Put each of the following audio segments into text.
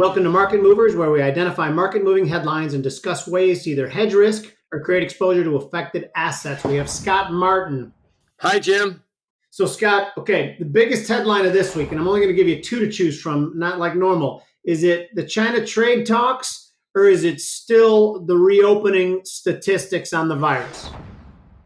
Welcome to Market Movers, where we identify market moving headlines and discuss ways to either hedge risk or create exposure to affected assets. We have Scott Martin. Hi, Jim. So, Scott, okay, the biggest headline of this week, and I'm only going to give you two to choose from, not like normal. Is it the China trade talks, or is it still the reopening statistics on the virus?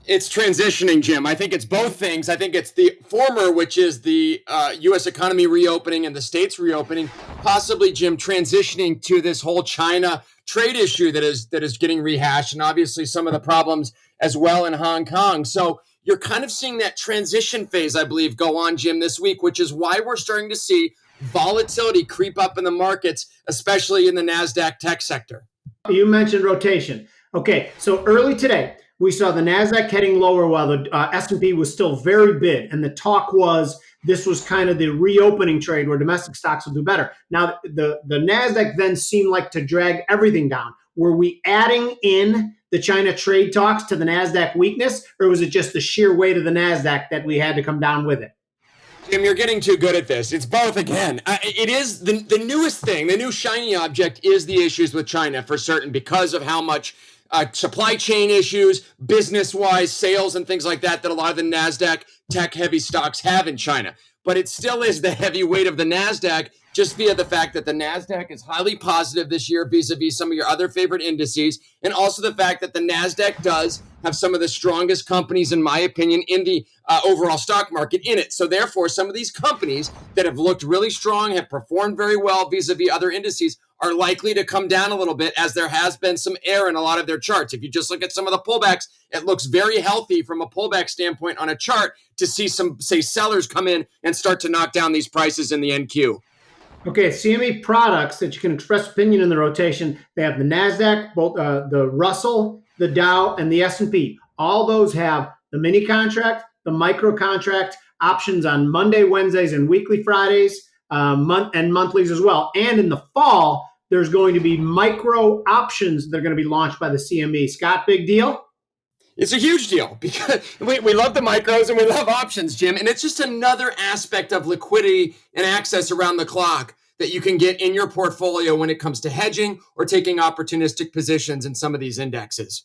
It's transitioning, Jim. I think it's both things. I think it's the former, which is the U.S. economy reopening and the states reopening, possibly, Jim, transitioning to this whole China trade issue that is getting rehashed, and obviously some of the problems as well in Hong Kong. So you're kind of seeing that transition phase, I believe, go on, Jim, this week, which is why we're starting to see volatility creep up in the markets, especially in the NASDAQ tech sector. You mentioned rotation. Okay, so early today, we saw the NASDAQ heading lower while the S&P was still very bid. And the talk was this was kind of the reopening trade where domestic stocks will do better. Now, the NASDAQ then seemed like to drag everything down. Were we adding in the China trade talks to the NASDAQ weakness, or was it just the sheer weight of the NASDAQ that we had to come down with it? Jim, you're getting too good at this. It's both again. It is the newest thing. The new shiny object is the issues with China for certain because of how much supply chain issues, business-wise, sales and things like that a lot of the NASDAQ tech-heavy stocks have in China. But it still is the heavy weight of the NASDAQ just via the fact that the NASDAQ is highly positive this year vis-a-vis some of your other favorite indices, and also the fact that the NASDAQ does have some of the strongest companies, in my opinion, in the overall stock market in it. So therefore, some of these companies that have looked really strong, have performed very well vis-a-vis other indices, are likely to come down a little bit as there has been some air in a lot of their charts. If you just look at some of the pullbacks, it looks very healthy from a pullback standpoint on a chart to see some, say, sellers come in and start to knock down these prices in the NQ. Okay, CME products that you can express opinion in the rotation. They have the NASDAQ, both the Russell, the Dow, and the S&P. All those have the mini contract, the micro contract, options on Monday, Wednesdays, and weekly Fridays, and monthlies as well. And in the fall, there's going to be micro options that are going to be launched by the CME. Scott, big deal? It's a huge deal because we love the micros and we love options, Jim. And it's just another aspect of liquidity and access around the clock that you can get in your portfolio when it comes to hedging or taking opportunistic positions in some of these indexes.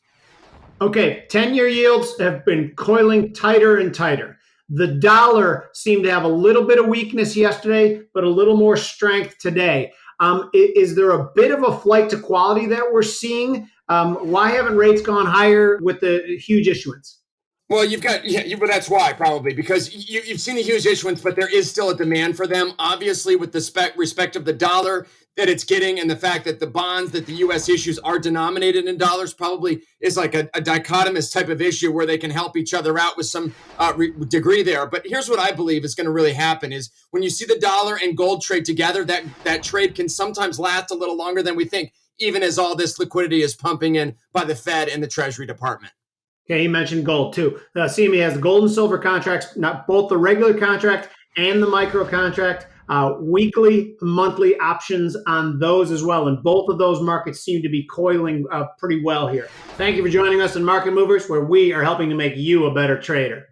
Okay, 10-year yields have been coiling tighter and tighter. The dollar seemed to have a little bit of weakness yesterday, but a little more strength today. Is there a bit of a flight to quality that we're seeing? Why haven't rates gone higher with the huge issuance? Well, but that's why probably because you've seen the huge issuance, but there is still a demand for them. Obviously, with the respect of the dollar that it's getting and the fact that the bonds that the U.S. issues are denominated in dollars probably is like a dichotomous type of issue where they can help each other out with some degree there. But here's what I believe is going to really happen is when you see the dollar and gold trade together, that trade can sometimes last a little longer than we think, even as all this liquidity is pumping in by the Fed and the Treasury Department. Okay, you mentioned gold too. CME has the gold and silver contracts, not both the regular contract and the micro contract, weekly, monthly options on those as well. And both of those markets seem to be coiling pretty well here. Thank you for joining us in Market Movers, where we are helping to make you a better trader.